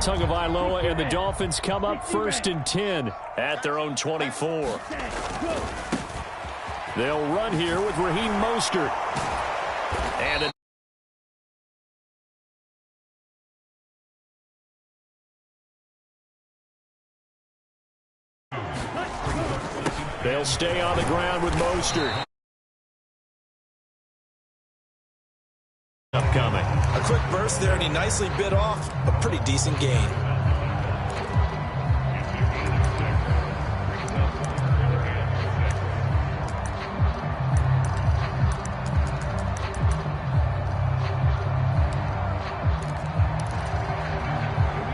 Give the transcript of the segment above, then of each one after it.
Tagovailoa, and the Dolphins come up 1st and 10 at their own 24. They'll run here with Raheem Mostert. And they'll stay on the ground with Mostert. Upcoming. A quick burst there, and he nicely bit off a pretty decent gain.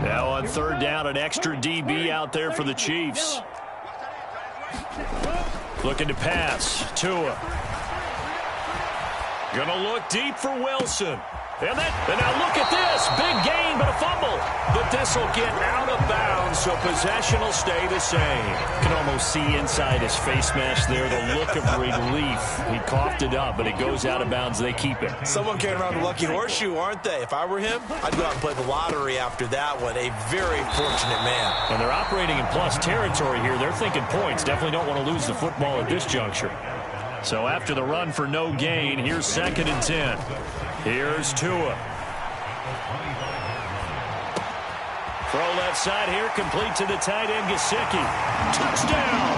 Now on 3rd down, an extra DB out there for the Chiefs. Looking to pass. Tua. Gonna look deep for Wilson. And now look at this. Big gain, but a fumble. But this will get out of bounds, so possession will stay the same. You can almost see inside his face mask there the look of relief. He coughed it up, but it goes out of bounds. They keep it. Someone carrying around the lucky horseshoe, aren't they? If I were him, I'd go out and play the lottery after that one. A very fortunate man. And they're operating in plus territory here. They're thinking points. Definitely don't want to lose the football at this juncture. So after the run for no gain, here's 2nd and 10. Here's Tua. Throw left side here, complete to the tight end, Gesicki. Touchdown!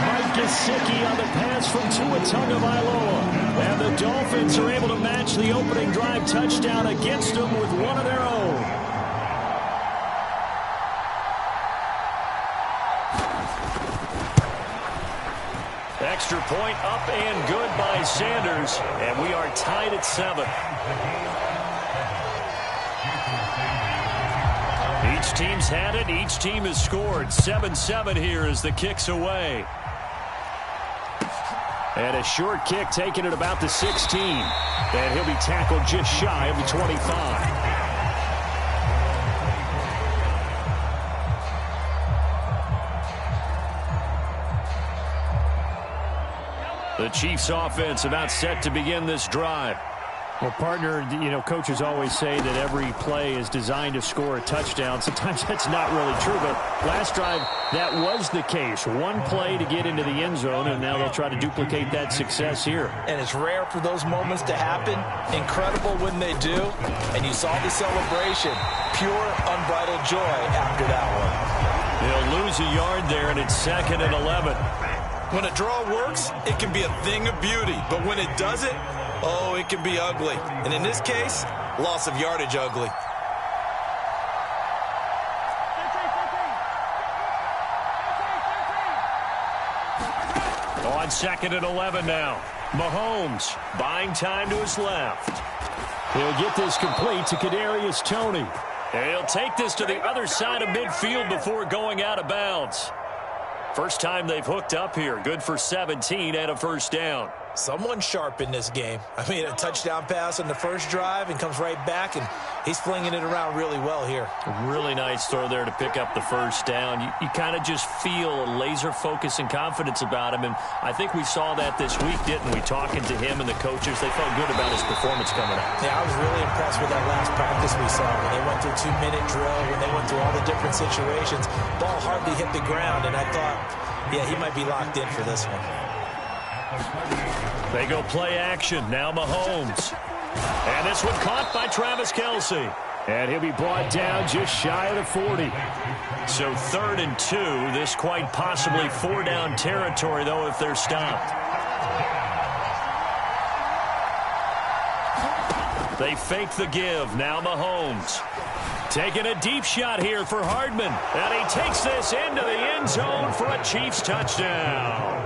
Mike Gesicki on the pass from Tua Tagovailoa. And the Dolphins are able to match the opening drive touchdown against them with one of their own. Extra point up and good by Sanders, and we are tied at 7. Each team's had it. Each team has scored. 7-7 here as the kick's away. And a short kick taken at about the 16. And he'll be tackled just shy of the 25. The Chiefs offense about set to begin this drive. Well, partner, coaches always say that every play is designed to score a touchdown. Sometimes that's not really true, but last drive, that was the case. One play to get into the end zone, and now they'll try to duplicate that success here. And it's rare for those moments to happen. Incredible when they do. And you saw the celebration. Pure, unbridled joy after that one. They'll lose a yard there, and it's 2nd and 11. When a draw works, it can be a thing of beauty. But when it doesn't, oh, it can be ugly. And in this case, loss of yardage ugly. On 2nd and 11 now. Mahomes buying time to his left. He'll get this complete to Kadarius Toney. And he'll take this to the other side of midfield before going out of bounds. First time they've hooked up here. Good for 17 and a first down. Someone sharp in this game. I mean, a touchdown pass on the first drive and comes right back, and he's flinging it around really well here. A really nice throw there to pick up the first down. You kind of just feel a laser focus and confidence about him, and I think we saw that this week, didn't we? Talking to him and the coaches, they felt good about his performance coming out. Yeah, I was really impressed with that last practice we saw when they went through 2-minute drill, when they went through all the different situations. Ball hardly hit the ground, and I thought, yeah, he might be locked in for this one. They go play action. Now Mahomes. And this one caught by Travis Kelce. And he'll be brought down just shy of the 40. So 3rd and 2. This quite possibly 4-down territory, though, if they're stopped. They fake the give. Now Mahomes. Taking a deep shot here for Hardman. And he takes this into the end zone for a Chiefs touchdown.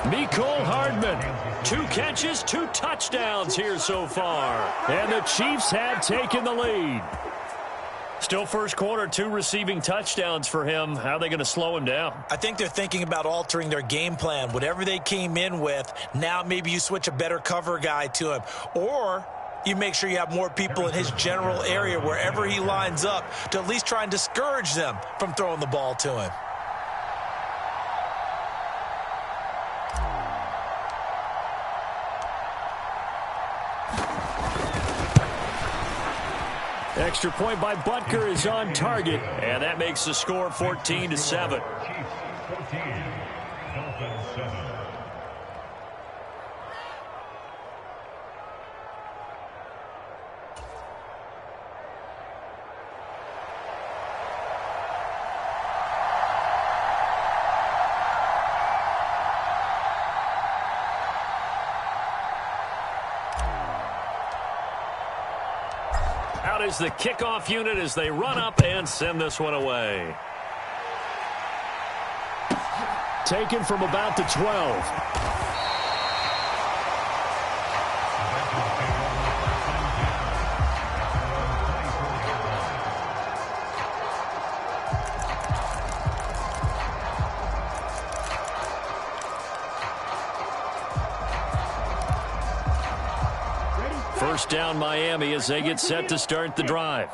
Mecole Hardman, 2 catches, 2 touchdowns here so far. And the Chiefs have taken the lead. Still first quarter, 2 receiving touchdowns for him. How are they going to slow him down? I think they're thinking about altering their game plan. Whatever they came in with, now maybe you switch a better cover guy to him. Or you make sure you have more people in his general area wherever he lines up to at least try and discourage them from throwing the ball to him. extra point by Butker is on target, and that makes the score 14-7. Out is the kickoff unit as they run up and send this one away. Taken from about the 12. First down Miami as they get set to start the drive.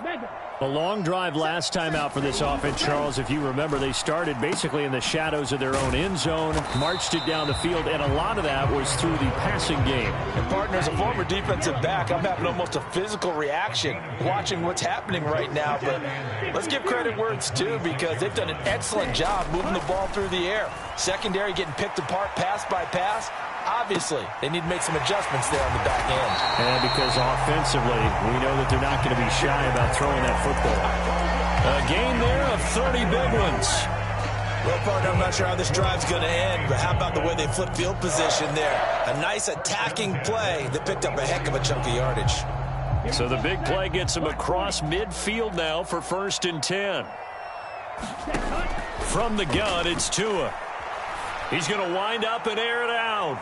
A long drive last time out for this offense, Charles. If you remember, they started basically in the shadows of their own end zone, marched it down the field, and a lot of that was through the passing game. And partner, as a former defensive back, I'm having almost a physical reaction watching what's happening right now. But let's give credit where it's due, because they've done an excellent job moving the ball through the air. Secondary getting picked apart pass by pass. Obviously, they need to make some adjustments there on the back end. And because offensively, we know that they're not going to be shy about throwing that football. A gain there of 30 big ones. Well, partner, I'm not sure how this drive's going to end, but how about the way they flip field position there? A nice attacking play that picked up a heck of a chunk of yardage. So the big play gets them across midfield now for 1st and 10. From the gun, it's Tua. He's going to wind up and air it out.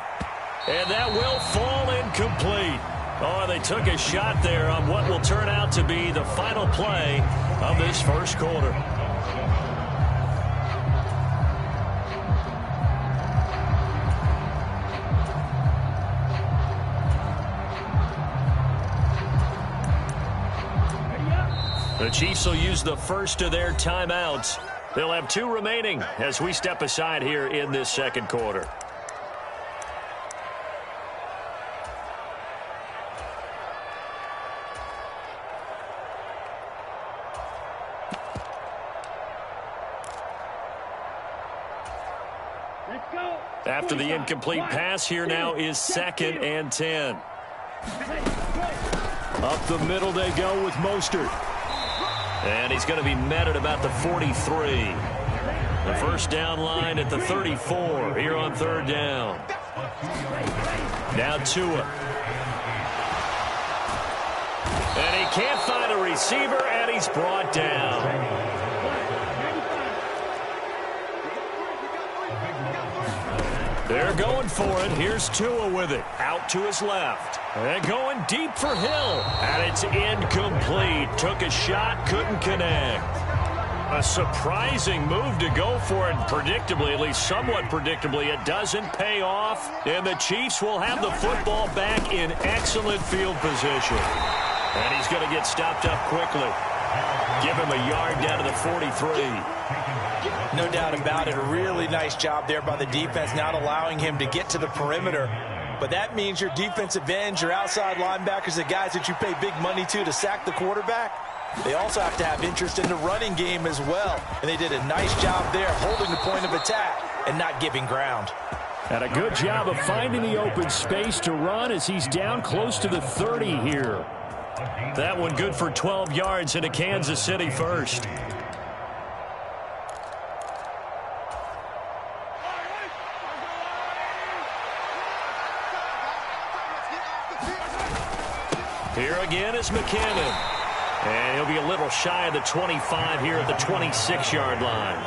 And that will fall incomplete. Oh, they took a shot there on what will turn out to be the final play of this first quarter. The Chiefs will use the first of their timeouts. They'll have 2 remaining as we step aside here in this second quarter. After the incomplete pass, here now is 2nd and 10. Up the middle they go with Mostert. And he's going to be met at about the 43. The first down line at the 34 here on 3rd down. Now Tua. And he can't find a receiver, and he's brought down. They're going for it. Here's Tua with it. Out to his left. And going deep for Hill. And it's incomplete. Took a shot, couldn't connect. A surprising move to go for it. Predictably, at least somewhat predictably, it doesn't pay off. And the Chiefs will have the football back in excellent field position. And he's going to get stopped up quickly. Give him a yard down to the 43. No doubt about it. A really nice job there by the defense, not allowing him to get to the perimeter. But that means your defensive ends, your outside linebackers, the guys that you pay big money to sack the quarterback, they also have to have interest in the running game as well. And they did a nice job there, holding the point of attack and not giving ground. And a good job of finding the open space to run as he's down close to the 30 here. That one good for 12 yards into Kansas City first. Here again is McKinnon. And he'll be a little shy of the 25 here at the 26-yard line.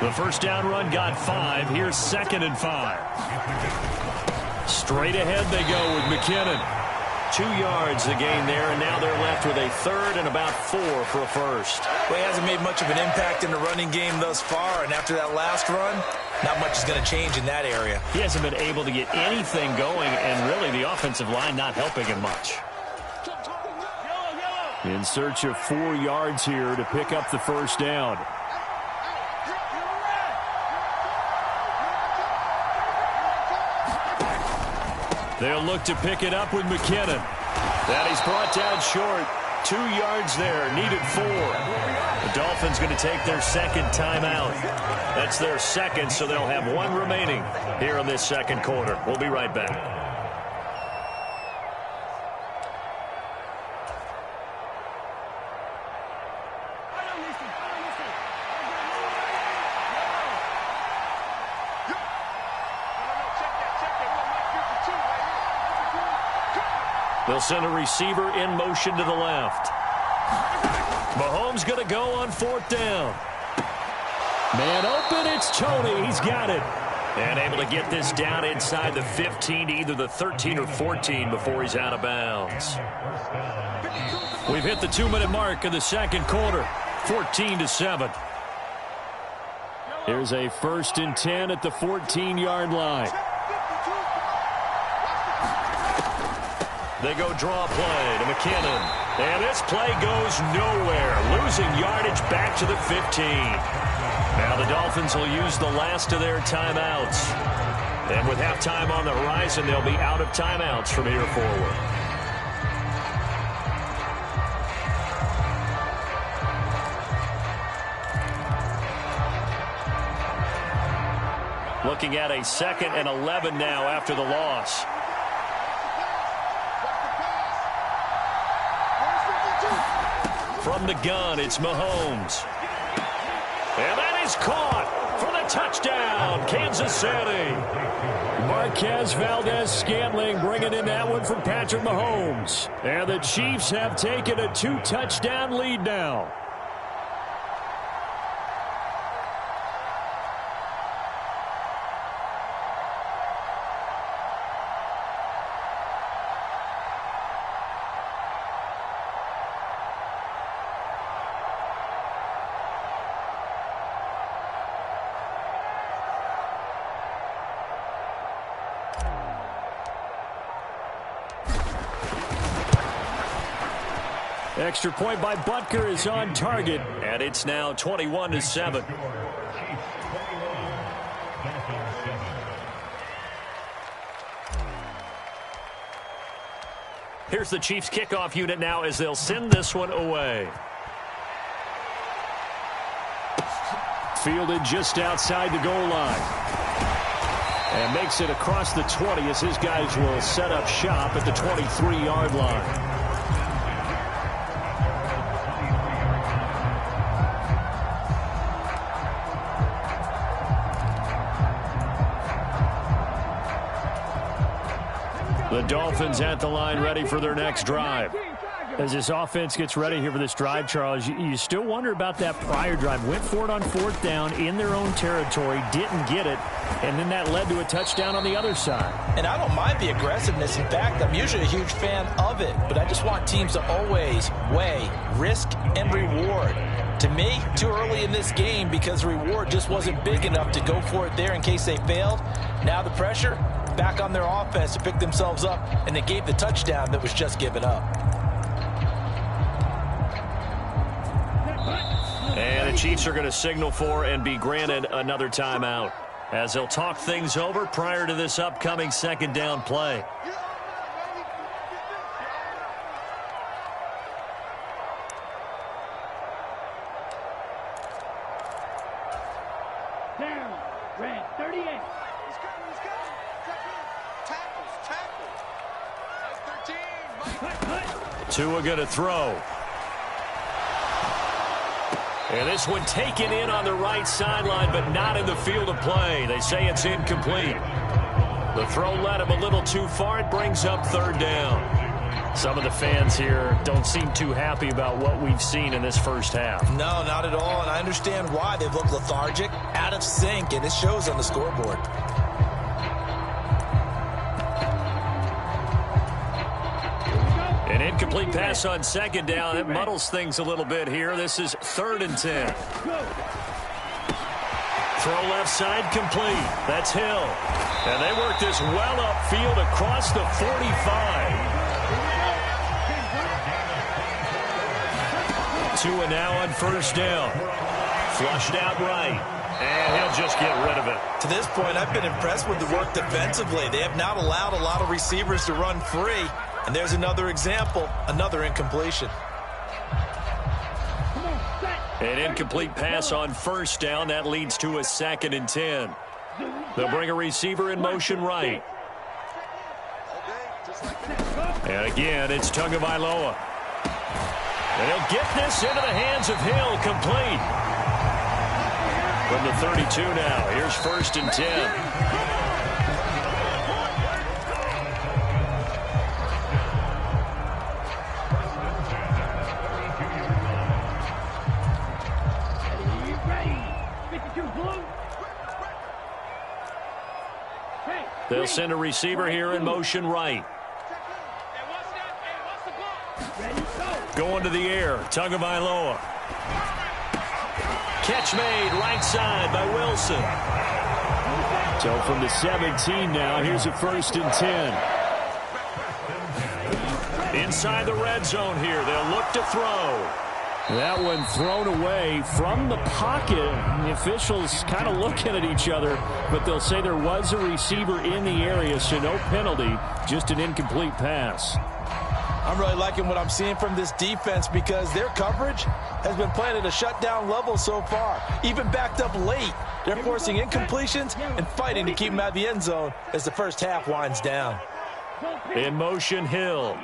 The first down run got 5. Here's 2nd and 5. Straight ahead they go with McKinnon. 2 yards the gain there, and now they're left with a 3rd and about 4 for a first. Well, he hasn't made much of an impact in the running game thus far, and after that last run, not much is going to change in that area. He hasn't been able to get anything going, and really the offensive line not helping him much. In search of 4 yards here to pick up the first down. They'll look to pick it up with McKinnon. That he's brought down short. 2 yards there, needed 4. The Dolphins going to take their second timeout. That's their second, so they'll have 1 remaining here in this second quarter. We'll be right back. They'll send a receiver in motion to the left. Mahomes going to go on 4th down. Man open, it's Tony. He's got it. And able to get this down inside the 15 to either the 13 or 14 before he's out of bounds. We've hit the 2-minute mark of the second quarter, 14-7. Here's a 1st and 10 at the 14-yard line. They go draw play to McKinnon. And this play goes nowhere. Losing yardage back to the 15. Now the Dolphins will use the last of their timeouts. And with halftime on the horizon, they'll be out of timeouts from here forward. Looking at a 2nd and 11 now after the loss. From the gun, it's Mahomes. And that is caught for the touchdown, Kansas City. Marquez Valdez-Scantling bringing in that one from Patrick Mahomes. And the Chiefs have taken a 2-touchdown lead now. Extra point by Butker is on target, and it's now 21-7. Here's the Chiefs kickoff unit now as they'll send this one away. Fielded just outside the goal line. And makes it across the 20 as his guys will set up shop at the 23-yard line. The Dolphins at the line ready for their next drive. As this offense gets ready here for this drive, Charles, you still wonder about that prior drive. Went for it on 4th down in their own territory, didn't get it, and then that led to a touchdown on the other side. And I don't mind the aggressiveness. In fact, I'm usually a huge fan of it, but I just want teams to always weigh risk and reward. To me, too early in this game because the reward just wasn't big enough to go for it there in case they failed. Now the pressure back on their offense to pick themselves up, and they gave the touchdown that was just given up. And the Chiefs are going to signal for and be granted another timeout as they'll talk things over prior to this upcoming 2nd down play. Down, red 38. Tua going to throw. And this one taken in on the right sideline, but not in the field of play. They say it's incomplete. The throw led him a little too far. It brings up 3rd down. Some of the fans here don't seem too happy about what we've seen in this first half. No, not at all, and I understand why. They've looked lethargic, out of sync, and it shows on the scoreboard. An incomplete pass on 2nd down. It muddles things a little bit here. This is 3rd and 10. Throw left side complete. That's Hill. And they work this well upfield across the 45. Tua now on 1st down. Flushed out right. And he'll just get rid of it. To this point, I've been impressed with the work defensively. They have not allowed a lot of receivers to run free. And there's another example, another incompletion. An incomplete pass on first down. That leads to a 2nd and 10. They'll bring a receiver in motion right. And again, it's Tagovailoa. And he'll get this into the hands of Hill, complete. From the 32 now, here's 1st and 10. They'll send a receiver here in motion right. Going to the air, Tagovailoa. Catch made right side by Wilson. So from the 17 now, here's a 1st and 10. Inside the red zone here, they'll look to throw. That one thrown away from the pocket. The officials kind of looking at each other, but they'll say there was a receiver in the area, so no penalty, just an incomplete pass. I'm really liking what I'm seeing from this defense because their coverage has been playing at a shutdown level so far. Even backed up late, they're forcing incompletions and fighting to keep them out of the end zone as the first half winds down. In motion, Hill.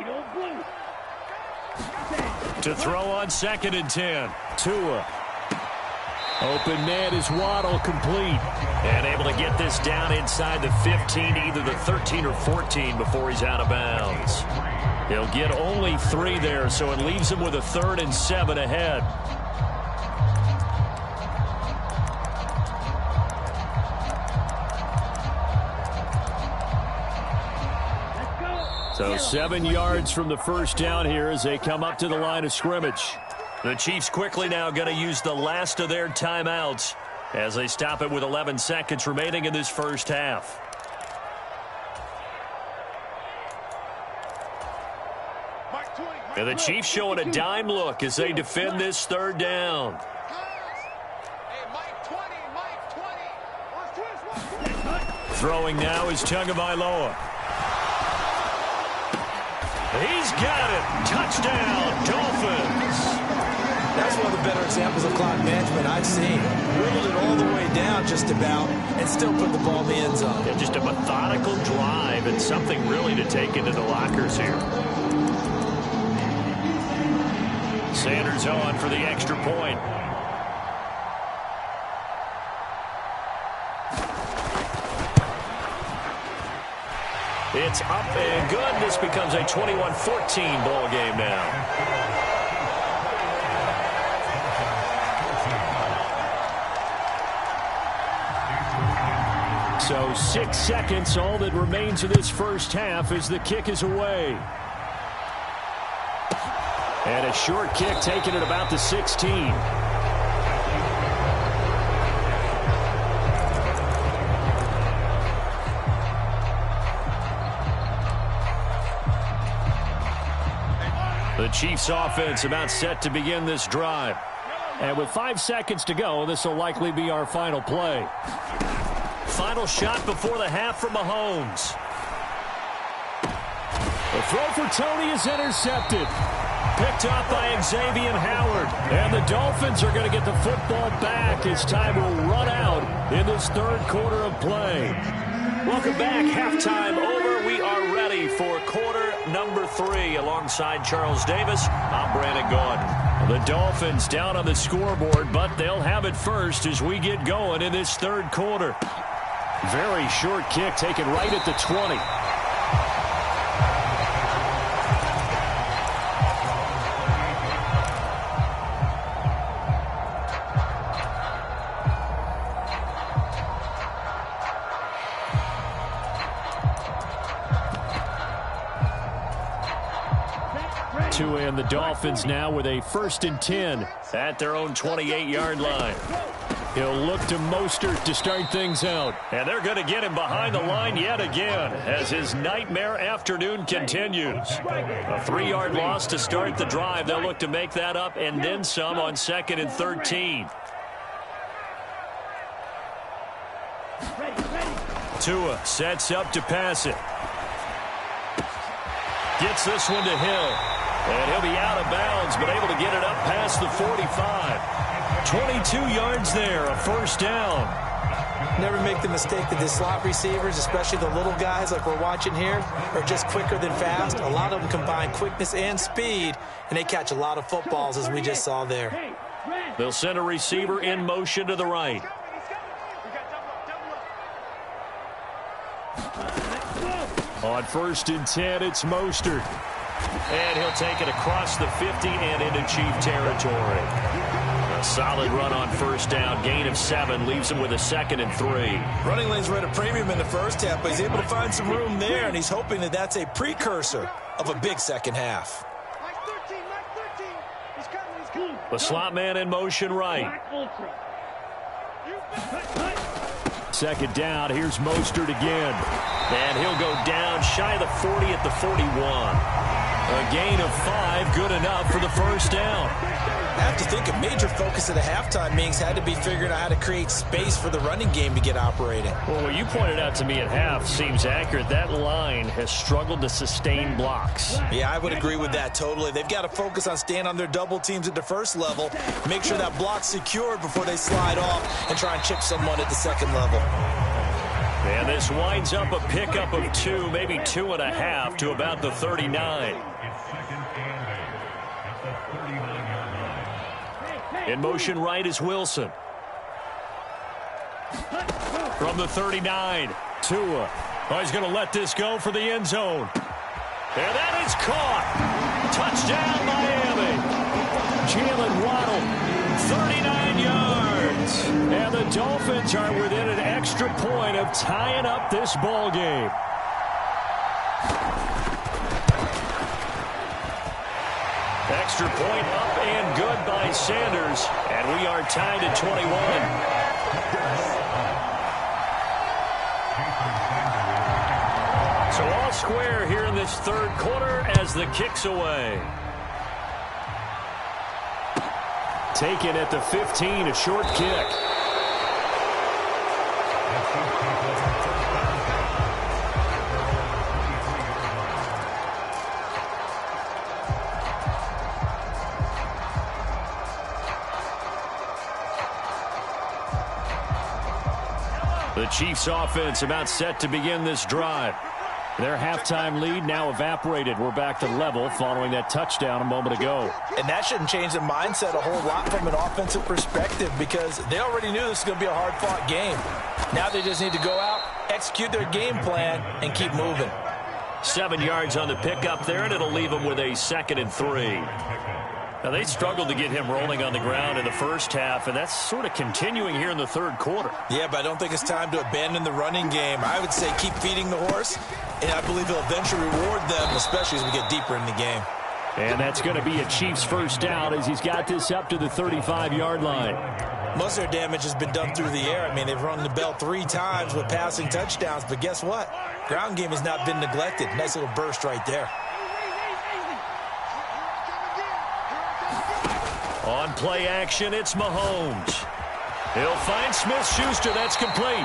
To throw on 2nd and 10. Tua. Open man is Waddle, complete. And able to get this down inside the 15, either the 13 or 14 before he's out of bounds. He'll get only 3 there, so it leaves him with a 3rd and 7 ahead. So 7 yards from the first down here as they come up to the line of scrimmage. The Chiefs quickly now going to use the last of their timeouts as they stop it with 11 seconds remaining in this first half. And the Chiefs showing a dime look as they defend this 3rd down. Throwing now is Tagovailoa. He's got it. Touchdown, Dolphins. That's one of the better examples of clock management I've seen. Whittled it all the way down just about and still put the ball in the end zone. Yeah, just a methodical drive and something really to take into the lockers here. Sanders on for the extra point. It's up and good. This becomes a 21-14 ball game now. So 6 seconds, all that remains of this first half as the kick is away. And a short kick taken at about the 16. The Chiefs offense about set to begin this drive. And with 5 seconds to go, this will likely be our final play. Final shot before the half from Mahomes. The throw for Tony is intercepted. Picked up by Xavier Howard. And the Dolphins are going to get the football back as time will run out in this 3rd quarter of play. Welcome back. Halftime over. We are ready for quarter number 3 alongside Charles Davis. I'm Brandon Gaudin. The Dolphins down on the scoreboard, but they'll have it first as we get going in this 3rd quarter. Very short kick taken right at the 20. And the Dolphins now with a 1st and 10 at their own 28-yard line. He'll look to Mostert to start things out. And they're going to get him behind the line yet again as his nightmare afternoon continues. A 3-yard loss to start the drive. They'll look to make that up and then some on 2nd and 13. Tua sets up to pass it. Gets this one to Hill. And he'll be out of bounds, but able to get it up past the 45. 22 yards there, a first down. Never make the mistake that the slot receivers, especially the little guys like we're watching here, are just quicker than fast. A lot of them combine quickness and speed, and they catch a lot of footballs, as we just saw there. They'll send a receiver in motion to the right. On 1st and 10, it's Mostert. And he'll take it across the 50 and into Chief territory. A solid run on first down. Gain of 7 leaves him with a 2nd and 3. Running lanes were at a premium in the first half, but he's able to find some room there, and he's hoping that that's a precursor of a big second half. The slot man in motion right. 2nd down. Here's Mostert again. And he'll go down shy of the 40 at the 41. A gain of 5, good enough for the first down. I have to think a major focus of the halftime meetings had to be figuring out how to create space for the running game to get operating. Well, what you pointed out to me at half seems accurate. That line has struggled to sustain blocks. Yeah, I would agree with that totally. They've got to focus on staying on their double teams at the first level, make sure that block's secured before they slide off and try and chip someone at the second level. And this winds up a pickup of 2, maybe 2.5 to about the 39. In motion right is Wilson. From the 39, Tua. Oh, he's going to let this go for the end zone. And that is caught. Touchdown, Miami. Jalen Waddle, 39 yards. And the Dolphins are within an extra point of tying up this ball game. Extra point up and good by Sanders. And we are tied at 21. So all square here in this third quarter as the kick's away. Taken at the 15, a short kick. The Chiefs offense about set to begin this drive. Their halftime lead now evaporated. We're back to level following that touchdown a moment ago. And that shouldn't change the mindset a whole lot from an offensive perspective because they already knew this was going to be a hard-fought game. Now they just need to go out, execute their game plan, and keep moving. 7 yards on the pickup there, and it'll leave them with a 2nd and 3. Now, they struggled to get him rolling on the ground in the first half, and that's sort of continuing here in the third quarter. Yeah, but I don't think it's time to abandon the running game. I would say keep feeding the horse, and I believe he'll eventually reward them, especially as we get deeper in the game. And that's going to be a Chiefs first down as he's got this up to the 35-yard line. Most of their damage has been done through the air. I mean, they've rung the bell 3 times with passing touchdowns, but guess what? Ground game has not been neglected. Nice little burst right there. On play action, it's Mahomes. He'll find Smith-Schuster. That's complete.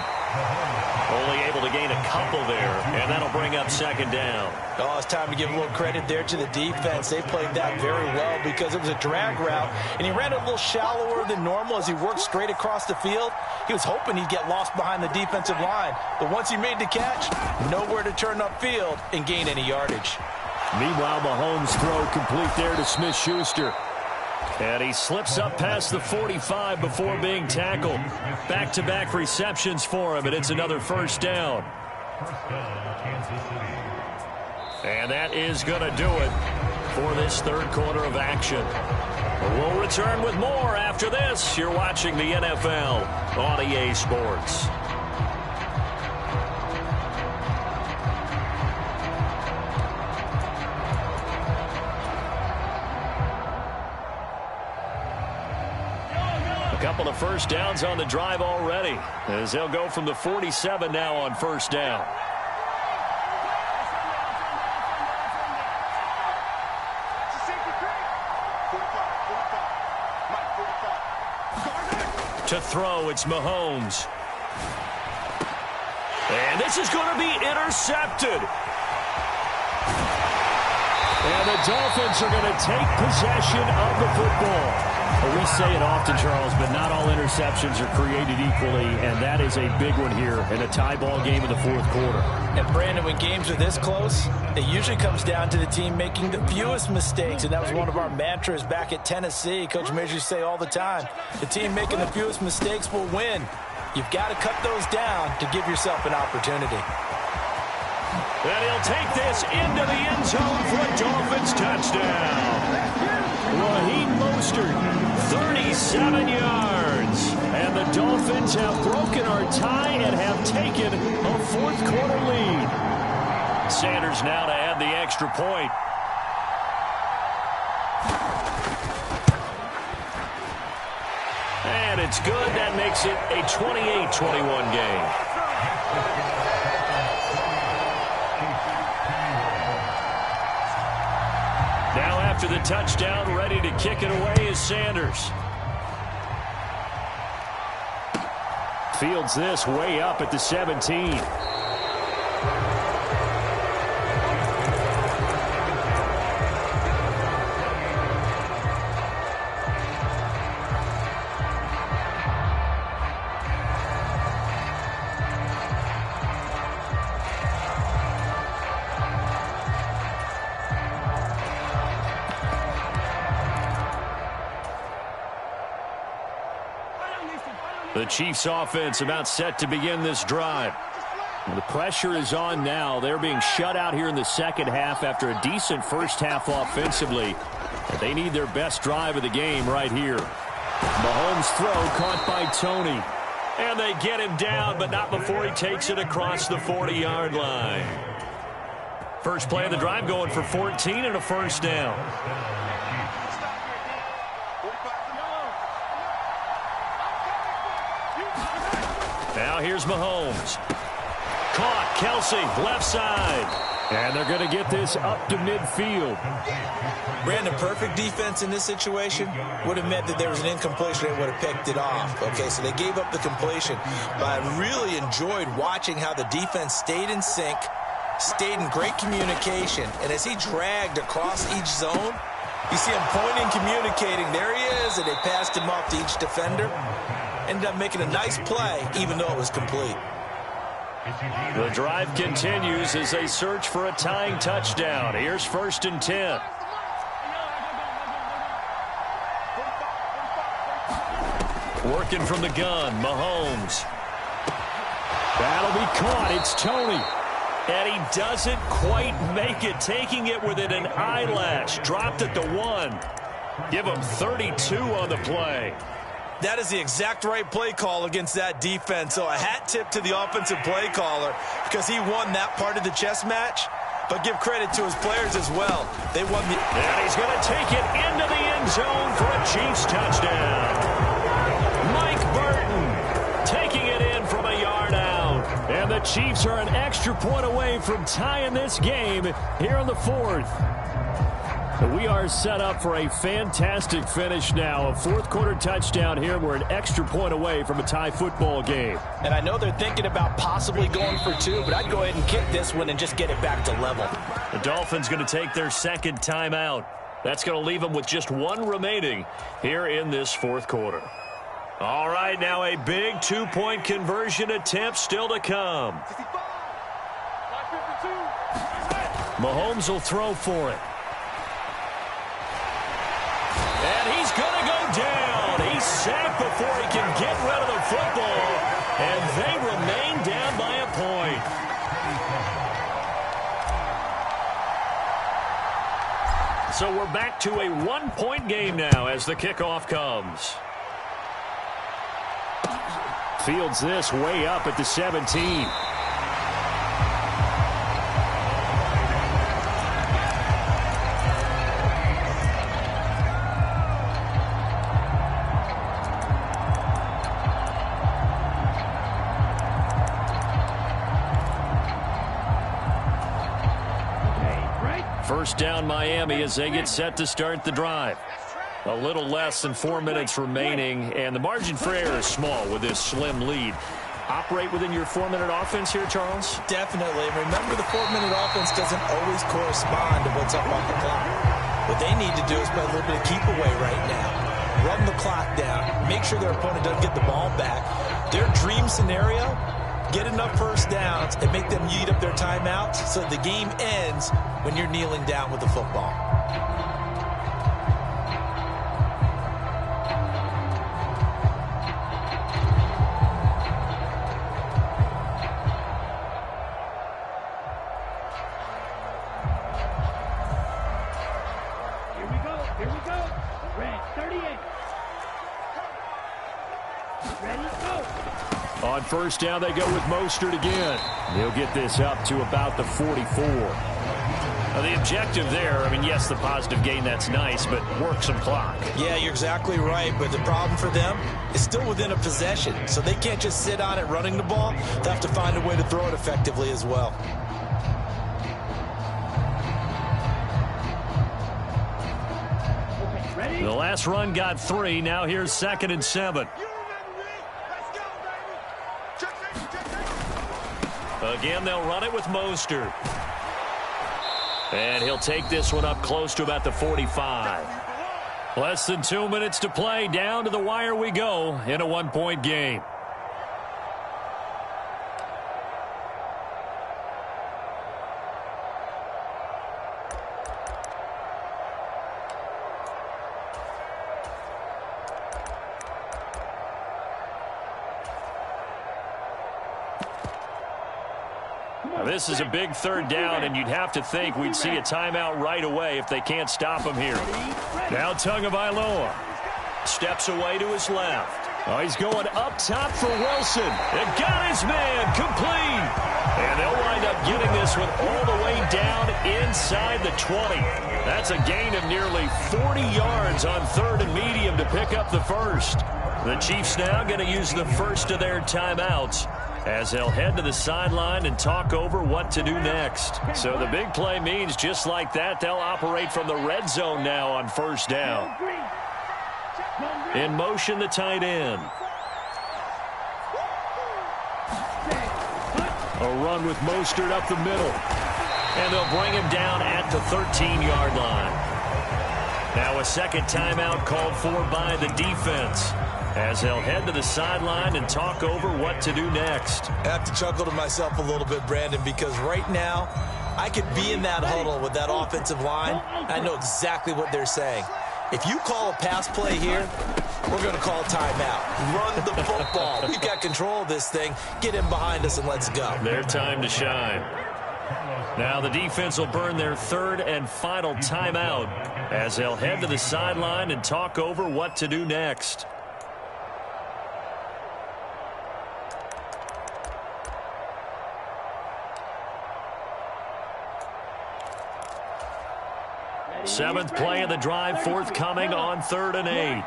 Only able to gain a couple there, and that'll bring up 2nd down. Oh, it's time to give a little credit there to the defense. They played that very well because it was a drag route, and he ran a little shallower than normal as he worked straight across the field. He was hoping he'd get lost behind the defensive line, but once he made the catch, nowhere to turn upfield and gain any yardage. Meanwhile, Mahomes' throw complete there to Smith-Schuster. And he slips up past the 45 before being tackled. Back-to-back receptions for him, and it's another first down. And that is going to do it for this third quarter of action. We'll return with more after this. You're watching the NFL on EA Sports. Couple of first downs on the drive already as they'll go from the 47 now on first down. To throw, it's Mahomes. And this is going to be intercepted. And the Dolphins are going to take possession of the football. Well, we say it often, Charles, but not all interceptions are created equally, and that is a big one here in a tie ball game in the fourth quarter. And, Brandon, when games are this close, it usually comes down to the team making the fewest mistakes, and that was one of our mantras back at Tennessee. Coach Mears used to say all the time, the team making the fewest mistakes will win. You've got to cut those down to give yourself an opportunity. And he'll take this into the end zone for a Dolphins touchdown. Raheem Mostert, 37 yards. And the Dolphins have broken our tie and have taken a fourth quarter lead. Sanders now to add the extra point. And it's good. That makes it a 28-21 game. Now after the touchdown, ready to kick it away is Sanders. Fields this way up at the 17. The Chiefs offense about set to begin this drive. The pressure is on now. They're being shut out here in the second half after a decent first half offensively. They need their best drive of the game right here. Mahomes' throw caught by Tony. And they get him down, but not before he takes it across the 40-yard line. First play of the drive going for 14 and a first down. Now here's Mahomes. Caught, Kelsey, left side. And they're going to get this up to midfield. Brandon, perfect defense in this situation would have meant that there was an incompletion. They would have picked it off. Okay, so they gave up the completion. But I really enjoyed watching how the defense stayed in sync, stayed in great communication. And as he dragged across each zone, you see him pointing, communicating. There he is, and they passed him off to each defender. Ended up making a nice play, even though it was complete. The drive continues as they search for a tying touchdown. Here's 1st and 10. Working from the gun, Mahomes. That'll be caught. It's Tony. And he doesn't quite make it, taking it within an eyelash. Dropped at the 1. Give him 32 on the play. That is the exact right play call against that defense. So a hat tip to the offensive play caller because he won that part of the chess match. But give credit to his players as well. They won the... And he's going to take it into the end zone for a Chiefs touchdown. Mike Burton taking it in from a yard out. And the Chiefs are an extra point away from tying this game here in the fourth. We are set up for a fantastic finish now. A fourth quarter touchdown here. We're an extra point away from a tie football game. And I know they're thinking about possibly going for 2, but I'd go ahead and kick this one and just get it back to level. The Dolphins going to take their second timeout. That's going to leave them with just 1 remaining here in this fourth quarter. All right, now a big 2-point conversion attempt still to come. Mahomes will throw for it. And he's going to go down. He's sacked before he can get rid of the football. And they remain down by a point. So we're back to a 1-point game now as the kickoff comes. Fields this way up at the 17. First down Miami as they get set to start the drive. A little less than 4 minutes remaining, and the margin for error is small with this slim lead. operate within your 4-minute offense here, Charles? Definitely. Remember, the 4-minute offense doesn't always correspond to what's up on the clock. What they need to do is play a little bit of keep away right now. Run the clock down. Make sure their opponent doesn't get the ball back. Their dream scenario, get enough first downs and make them eat up their timeouts so the game ends when you're kneeling down with the football. Here we go. Red 38. Ready, go. On first down, they go with Mostert again. They'll get this up to about the 44. Now, the objective there, I mean, yes, the positive gain, that's nice, but work some clock. Yeah, you're exactly right, but the problem for them is still within a possession, so they can't just sit on it running the ball. They have to find a way to throw it effectively as well. The last run got 3. Now here's 2nd and 7. Again, they'll run it with Mostert. And he'll take this one up close to about the 45. Less than 2 minutes to play. Down to the wire we go in a 1-point game. Now, this is a big 3rd down, and you'd have to think we'd see a timeout right away if they can't stop him here. Now Tagovailoa steps away to his left. Oh, he's going up top for Wilson. It got his man complete. And they'll wind up getting this one all the way down inside the 20. That's a gain of nearly 40 yards on 3rd and medium to pick up the first. The Chiefs now going to use the first of their timeouts as they'll head to the sideline and talk over what to do next. So the big play means just like that, they'll operate from the red zone now on first down. In motion, the tight end. A run with Mostert up the middle. And they'll bring him down at the 13-yard line. Now a second timeout called for by the defense, as they'll head to the sideline and talk over what to do next. I have to chuckle to myself a little bit, Brandon, because right now I could be in that huddle with that offensive line. I know exactly what they're saying. If you call a pass play here, we're going to call a timeout. Run the football. We've got control of this thing. Get in behind us and let's go. Their time to shine. Now the defense will burn their 3rd and final timeout as they'll head to the sideline and talk over what to do next. Seventh play of the drive forthcoming on 3rd and 8.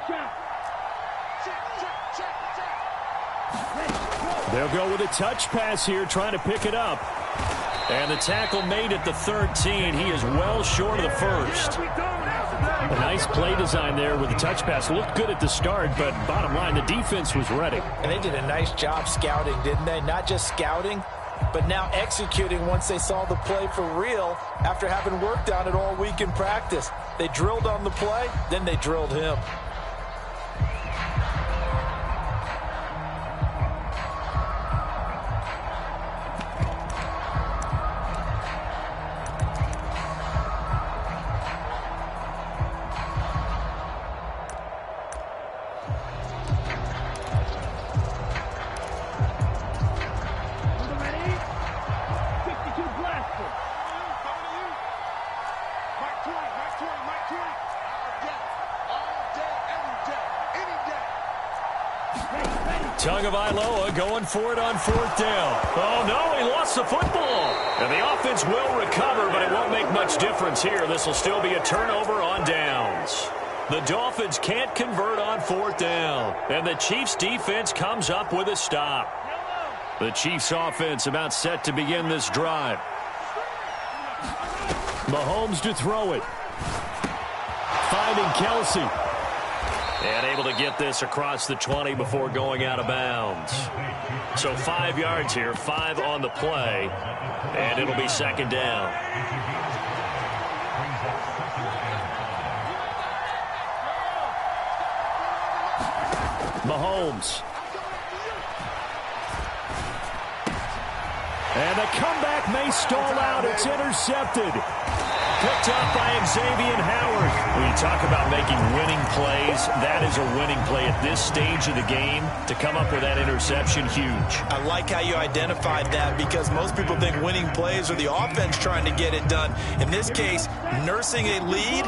They'll go with a touch pass here, trying to pick it up. And the tackle made at the 13. He is well short of the first. A nice play design there with the touch pass. Looked good at the start, but bottom line, the defense was ready. And they did a nice job scouting, didn't they? Not just scouting, but now executing once they saw the play for real after having worked on it all week in practice. They drilled on the play, then they drilled him. Tagovailoa going for it on 4th down. Oh, no, he lost the football. And the offense will recover, but it won't make much difference here. This will still be a turnover on downs. The Dolphins can't convert on 4th down. And the Chiefs' defense comes up with a stop. The Chiefs' offense about set to begin this drive. Mahomes to throw it. Finding Kelsey. And able to get this across the 20 before going out of bounds. So 5 yards here, 5 on the play, and it'll be second down. Mahomes. And the comeback may stall out. It's intercepted. Picked up by Xavier Howard. When you talk about making winning plays, that is a winning play at this stage of the game. To come up with that interception, huge. I like how you identified that because most people think winning plays are the offense trying to get it done. In this case, nursing a lead,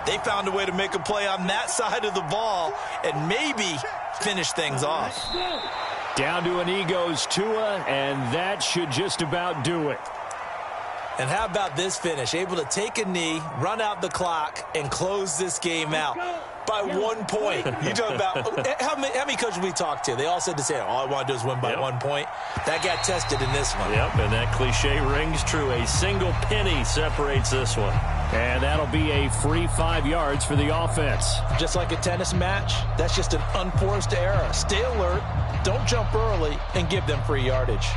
they found a way to make a play on that side of the ball and maybe finish things off. Down to an knee goes Tua, and that should just about do it. And how about this finish? Able to take a knee, run out the clock, and close this game out by 1 point. You talk about how many coaches we talked to? They all said the same. All I want to do is win by 1 point. That got tested in this one. Yep, and that cliche rings true. A single penny separates this one. And that'll be a free 5 yards for the offense. Just like a tennis match, that's just an unforced error. Stay alert, don't jump early, and give them free yardage.